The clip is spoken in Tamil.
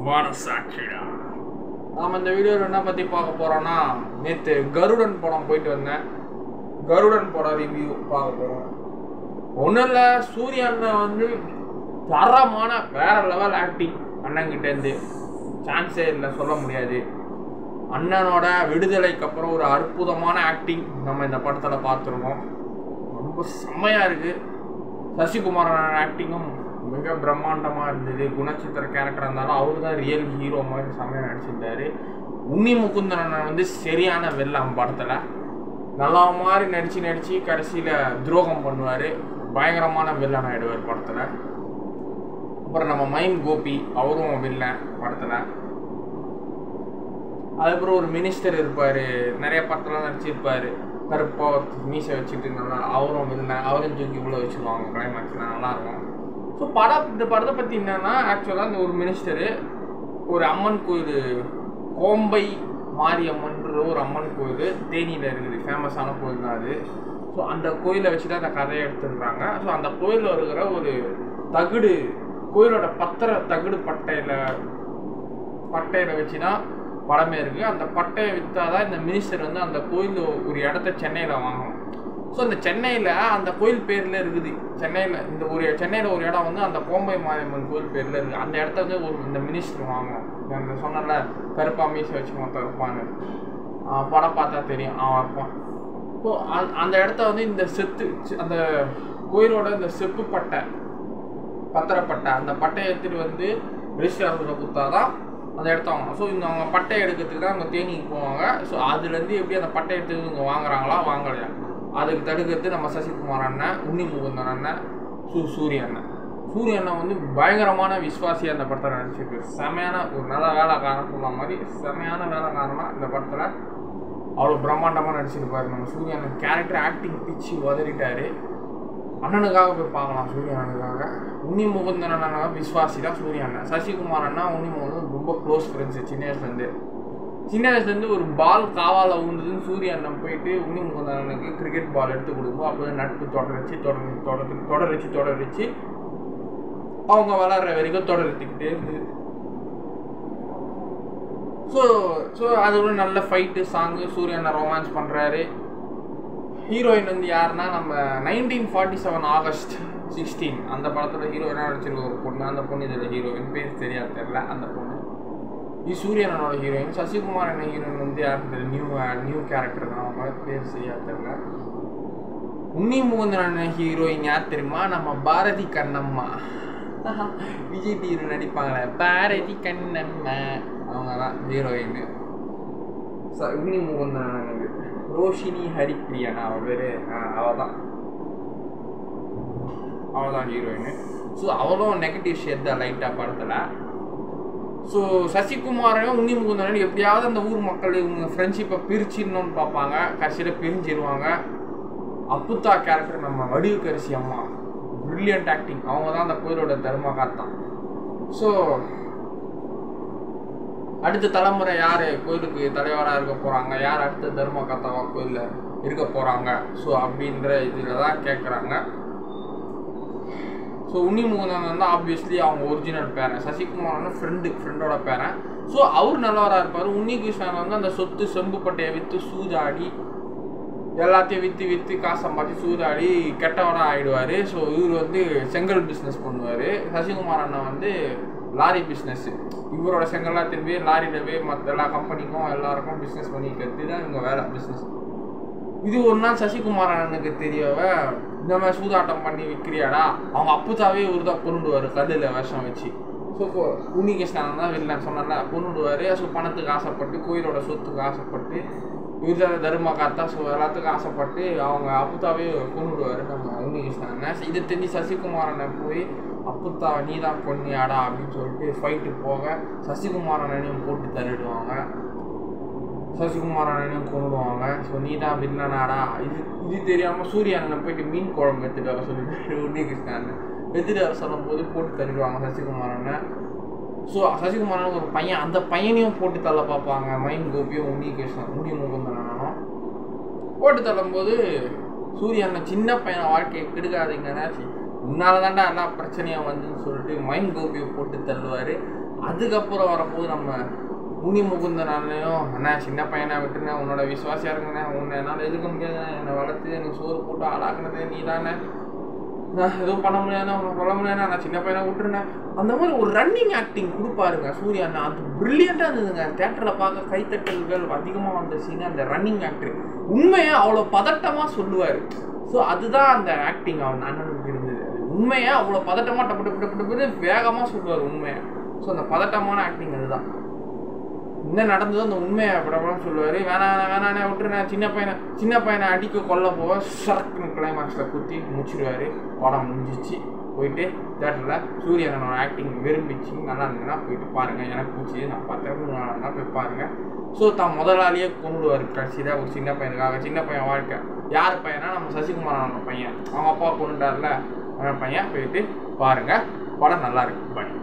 மனசாட்சிடா. நாம் இந்த வீடியோவில் என்ன பற்றி பார்க்க போகிறோன்னா, நேற்று கருடன் படம் போயிட்டு வந்தேன். கருடன் படம் ரிவ்யூ பார்க்க போகிறோம். ஒன்றும் இல்லை, சூர்யா அண்ணன் வந்து தரமான வேற லெவல் ஆக்டிங். அண்ணங்கிட்டேருந்து சான்ஸே இல்லை, சொல்ல முடியாது. அண்ணனோட விடுதலைக்கு அப்புறம் ஒரு அற்புதமான ஆக்டிங் நம்ம இந்த படத்தில் பார்த்துருக்கோம். ரொம்ப செம்மையாக இருக்குது. சசிகுமாரன் ஆக்டிங்கும் மிக பிரம்மாண்டமாக இருந்தது. குணச்சித்திர கேரக்டராக இருந்தாலும் அவரு தான் ரியல் ஹீரோ மாதிரி செம்மையாக நடிச்சிருந்தாரு. உன்னி முகுந்தன் வந்து சரியான வெள்ளம் படத்தில் நல்லா மாதிரி நடித்து கடைசியில் துரோகம் பண்ணுவார். பயங்கரமான வில்லன் ஆகிடுவார் படத்தில். அப்புறம் நம்ம மைம் கோபி, அவரும் வில்லன் படத்தில். அதுக்கப்புறம் ஒரு மினிஸ்டர் இருப்பார், நிறைய படத்தில் நடிச்சிருப்பார். கருப்பாக மீசை வச்சுட்டு நல்லா, அவரும் வில்லன். அவரும் தூக்கி உள்ள வச்சுருவாங்க கிளைமேக்ஸில், நல்லாயிருக்கும். ஸோ இந்த படத்தை பற்றி என்னென்னா, ஆக்சுவலாக இந்த ஒரு மினிஸ்டரு ஒரு அம்மன் கோயில், கோம்பை மாரியம்மன்ற ஒரு அம்மன் கோயில் தேனியில் இருக்குது. ஃபேமஸான கோயில் தான் அது. ஸோ அந்த கோயிலை வச்சு தான் அந்த கதையை எடுத்துடுறாங்க. ஸோ அந்த கோயிலில் இருக்கிற ஒரு தகுடு, கோயிலோட தகுடு பட்டையில் வச்சு தான் படமே இருக்குது. அந்த பட்டையை விற்றாதான் இந்த மினிஸ்டர் வந்து அந்த கோயில் ஒரு இடத்த சென்னையில் வாங்கணும். ஸோ அந்த சென்னையில் அந்த கோயில் பேரில் இருக்குது. சென்னையில் ஒரு இடம் வந்து அந்த கோம்பை மாரியம்மன் கோயில் பேரில் இருக்குது. அந்த இடத்த வந்து இந்த மினிஸ்டர் வாங்கணும். அந்த சொன்னல கருப்பா மீசை வச்சு மொத்தம் இருப்பான்னு, படம் பார்த்தா தெரியும், அவன் இருப்பான். ஸோ அந்த இடத்த வந்து இந்த அந்த கோயிலோட இந்த செப்பு பட்டை, பத்திரப்பட்டை, அந்த பட்டையை எடுத்துகிட்டு வந்து ரெஜிஸ்டர் ஆஃபீஸில் கொடுத்தா தான் அந்த இடத்த வாங்கணும். ஸோ அவங்க பட்டை எடுக்கிறதுக்கு தான் அவங்க தேனிக்கு போவாங்க. ஸோ அதுலேருந்து எப்படி அந்த பட்டை எடுத்துட்டு இவங்க வாங்குறாங்களா வாங்கலையா, அதுக்கு தடுக்கிறது நம்ம சசிகுமார் அண்ணன், உன்னி முகுந்தன் அண்ணன், சூரிய அண்ணன். சூரிய அண்ணன் வந்து பயங்கரமான விஸ்வாசியாக அந்த படத்தில் நடிச்சிருக்கு. செமையான ஒரு நல்ல வேலைக்காரன் சொல்ல மாதிரி செமையான வேலைக்காரனாக இந்த படத்தில் அவ்வளோ பிரம்மாண்டமாக நடிச்சிருப்பாரு. நம்ம சூரிய அண்ணன் கேரக்டர் ஆக்டிங் பிச்சு உதறிட்டாரு. அண்ணனுக்காக போய் பார்க்கலாம் சூரிய அண்ணனுக்காக. உன்னி முகுந்தன் அண்ணனாக விஸ்வாசி தான் சூரிய அண்ணன். சசிகுமார் அண்ணா உன்னி முகுந்தன் ரொம்ப க்ளோஸ் ஃப்ரெண்ட்ஸு. சின்ன வயசுலேருந்து ஒரு பால் காவால் உழுந்ததுன்னு சூரிய அண்ணன் போயிட்டு உன்னி முகுந்தன் அண்ணனுக்கு கிரிக்கெட் பால் எடுத்து கொடுக்கும். அப்போ நட்பு தொடர்ச்சி அவங்க வளர்கிற வரைக்கும் தொடர்ந்துக்கிட்டே இருக்குது. ஸோ அது ஒரு நல்ல ஃபைட்டு சாங்கு. சூரிய அண்ணன் ரொமான்ஸ் பண்ணுறாரு. ஹீரோயின் வந்து யாருன்னா, நம்ம 1947 ஆகஸ்ட் 16 அந்த படத்தில் ஹீரோயினாக நடிச்சிருக்க ஒரு பொண்ணு. அந்த பொண்ணு இதில் ஹீரோயின் பேர் தெரியாது, தெரில. அந்த பொண்ணு இது சூரியனோட ஹீரோயின். சசிகுமார் என்ன ஹீரோயின் வந்து யாருக்கு தெரியும், நியூ கேரக்டர் தான், அவங்க பேர் சரியாக தெரில. உன்னி முகுந்தன் ஹீரோயின் யார் தெரியுமா, நம்ம பாரதி கண்ணம்மா. விஜய் டிவி நடிப்பாங்களே பாரதி கண்ணம்மா, அவங்க தான் ஹீரோயின். உன்னி முகுந்தன் ரோஷினி ஹரிப்பிரியனா அவள் பேர், அவள் தான் ஹீரோயின். ஸோ அவளும் நெகட்டிவ் ஷேட் தான் லைட்டாக படத்தில். ஸோ சசிகுமாரையும் உன்னி முகுந்தன் எப்படியாவது அந்த ஊர் மக்கள் இவங்க ஃப்ரெண்ட்ஷிப்பை பிரிச்சிடணும்னு பார்ப்பாங்க. கடைசியில் பிரிஞ்சிருவாங்க. அப்புத்தா கேரக்டர் நம்ம வடிவுக்கரிசி அம்மா, பிரில்லியன்ட் ஆக்டிங். அவங்க தான் அந்த கோயிலோட தர்ம காத்தான். ஸோ அடுத்த தலைமுறை யார் கோயிலுக்கு தலைவராக இருக்க போகிறாங்க, யார் அடுத்த தர்ம காத்தாவா கோயிலில் இருக்க போகிறாங்க, ஸோ அப்படின்ற இதில் தான் கேட்குறாங்க. ஸோ உன்னி முகுந்தன் வந்து ஆப்வியஸ்லி அவங்க ஒரிஜினல் பேரன். சசிகுமார் வந்து ஃப்ரெண்டோட பேரன். ஸோ அவர் நல்லவராக இருப்பார். உன்னி கிருஷ்ணன் வந்து அந்த சொத்து செம்பு பட்டையை விற்று சூதாடி எல்லாத்தையும் விற்று காசு சம்பாதிச்சு சூதாடி கெட்டவராக ஆகிடுவார். ஸோ இவர் வந்து செங்கல் பிஸ்னஸ் பண்ணுவார். சசிகுமார் அண்ணன் வந்து லாரி பிஸ்னஸ்ஸு. இவரோட செங்கல்லாம் திரும்பி லாரியிலவே மற்ற எல்லா கம்பெனிக்கும் எல்லாருக்கும் பிஸ்னஸ் பண்ணிக்கிறது தான் இவங்க வேலை, பிஸ்னஸ். இது ஒரு நாள் சசிகுமார் அண்ணனுக்கு தெரியவ, இந்த மாதிரி சூதாட்டம் பண்ணி விற்கிறியாடா, அவங்க அப்புதாவே இவர் தான் கொண்டுடுவார் கல்லில் விஷம் வச்சு. ஸோ உன்னிகிருஷ்ணன் தான் வெளில சொன்னால கொண்டுடுவார். ஸோ பணத்துக்கு ஆசைப்பட்டு, கோயிலோட சொத்துக்கு ஆசைப்பட்டு, இவர் தான் தர்ம காத்தா, ஸோ எல்லாத்துக்கும் ஆசைப்பட்டு அவங்க அப்புதாவே கொண்டுடுவார் நம்ம உன்னிகிருஷ்ணன். இதை தெரிஞ்சு சசிகுமார் அண்ணன் போய், அப்புத்தா நீ தான் கொன்னியாடா அப்படின்னு சொல்லிட்டு ஃபைட்டு போக சசிகுமார் அண்ணனையும் போட்டு தள்ளிடுவாங்க. சசிகுமார் அண்ணனையும் கொண்டுடுவாங்க. ஸோ நீ தான் வில்லனாடா. இது தெரியாமல் சூரிய அண்ணனை போயிட்டு மீன் குழம்பு எடுத்துட்டு வர சொல்லிட்டு உன்னிகிருஷ்ணன் எடுத்துட்டு வர சொல்லும் போது போட்டு தள்ளிடுவாங்க சசிகுமார் அண்ணன். ஸோ சசிகுமார் அண்ணன் ஒரு பையன், அந்த பையனையும் போட்டு தள்ள பார்ப்பாங்க. மைம் கோபியும் உன்னி முகுந்தன் அண்ணனும் போட்டு தள்ளும்போது சூரிய அண்ணன் சின்ன பையனை வாழ்க்கையை கெடுக்காதீங்கன்னா, உன்னால தாண்டா எல்லா பிரச்சனையும் வந்துன்னு சொல்லிட்டு மைம் கோபியை போட்டு தள்ளுவார். அதுக்கப்புறம் வரப்போது நம்ம உனி முகுந்தன் அண்ணனையும், அண்ணா சின்ன பையனை விட்டுருந்தேன், உன்னோட விசுவாசியாக இருக்குண்ணே, உன்னை என்னால் எதுக்க முடியாதுண்ணே, என்னை வளர்த்து எனக்கு சோறு போட்டு ஆளாக்குனதே நீ தானே, நான் எதுவும் பண்ண முடியாதுண்ணா, உனக்கு சொல்ல முடியாதுண்ணா, நான் சின்ன பையனை விட்டுருந்தேன். அந்த மாதிரி ஒரு ரன்னிங் ஆக்டிங் கொடுப்பாருங்க சூர்யா அண்ணா. அது ப்ரில்லியண்ட்டாக இருந்ததுங்க. தேட்டரில் பார்க்க கைத்தட்டல்கள் அதிகமாக வந்த சீன் அந்த ரன்னிங் ஆக்டிங். உண்மையாக அவ்வளோ பதட்டமாக சொல்லுவார். ஸோ அதுதான் அந்த ஆக்டிங் அவன் அண்ணனுக்கு இருந்தது. உண்மையாக அவ்வளோ பதட்டமாக டப்பு வேகமாக சொல்லுவார் உண்மையாக. ஸோ அந்த பதட்டமான ஆக்டிங் அதுதான். என்ன நடந்ததோ அந்த உண்மையை படப்படம் சொல்லுவார். வேணாண்ணே விட்டுருண்ணே, சின்ன பையனை அடிக்க கொல்ல போக சரக்குன்னு கிளைமாக்ஸில் குத்தி முடிச்சிடுவார். படம் முடிஞ்சிச்சு. போயிட்டு தேட்டரில் சூர்யா அண்ணனோட ஆக்டிங் விரும்பிச்சு நல்லா இருந்ததுன்னா போயிட்டு பாருங்கள். எனக்கு பிடிச்சி நான் பார்த்தேன், நல்லா இருந்தால் போய் பாருங்கள். ஸோ தான் முதலாளியே கொண்டுடுவார் கடைசியில் ஒரு சின்ன பையனுக்காக. சின்ன பையன் வாழ்க்கை யார் பையனா நம்ம சசிகுமாரோட பையன், அவங்க அப்பா கொண்டுட்டார்ல அவன் பையன். போயிட்டு பாருங்கள், படம் நல்லா இருக்கு. பாய்.